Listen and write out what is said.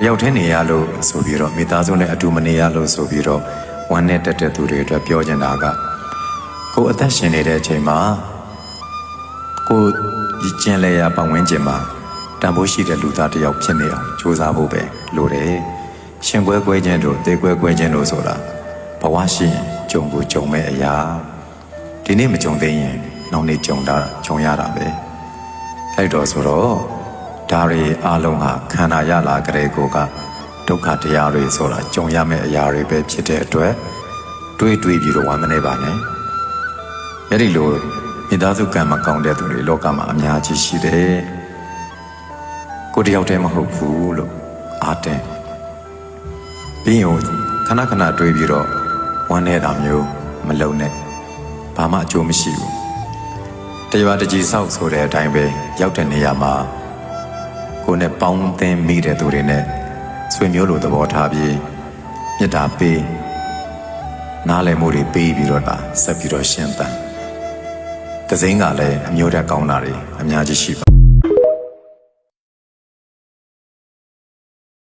ရောက်တဲ့နေရလို့ဆိုပြီးတော့မိသားစုနဲ့အတူမနေရလို့ဆိုပြီးတော့ဝမ်းနဲ့တက်တဲ့သူတွေအတွက်ပြောချင်တာကကိုအသက်ရှင်နေတဲ့အချိန်မှာကိုကျင်လေရပတ်ဝန်းကျင်မှာတန်ဖိုးရှိတဲ့လူသားတစ်ယောက်ဖြစ်နေအောင်ကြိုးစားဖို့ပဲလိုတယ်ရှင်ကွဲကွဲခြင်းတို့တေကွဲကွဲခြင်းတို့ဆိုတာဘဝရှိရင်ကြုံကိုကြုံမဲ့အရာဒီနေ့မကြုံသေးရင်နောက်နေ့ကြုံရတာပဲအဲ့တော့ဆိုတော့ဒါတွေအားလုံးဟာခန္ဓာရလာကြတဲ့ကိုကဒုက္ခတရားတွေဆိုတာကြုံရမယ့်အရာတွေပဲဖြစ်တဲ့အတွက်တွေးပြီးတော့ဝမ်းမနေပါနဲ့အဲ့ဒီလိုမိသားစုကံမကောင်းတဲ့သူတွေလောကမှာအများကြီးရှိတယ်ကိုတယောက်တည်းမဟုတ်ဘူးလို့အားတင်ပြီးရင်ခဏခဏတွေးပြီးတော့ဝမ်းနေတာမျိုးမလုံနဲ့ဘာမှအကျိုးမရှိဘူးတရားတကြီးဆောက်ဆိုတဲ့အတိုင်းပဲရောက်တဲ့နေရာမှာကိုယ်နဲ့ပေါင်းသင်းမိတဲ့သူတွေနဲ့ဆွေမျိုးလိုသဘောထားပြီးမေတ္တာပေးနားလည်မှုတွေပေးပြီးတော့ဆက်ပြီးတော့ရှင်းသန်တစိမ့်ကလည်းအမျိုးတက်ကောင်းတာတွေအများကြီးရှိပါ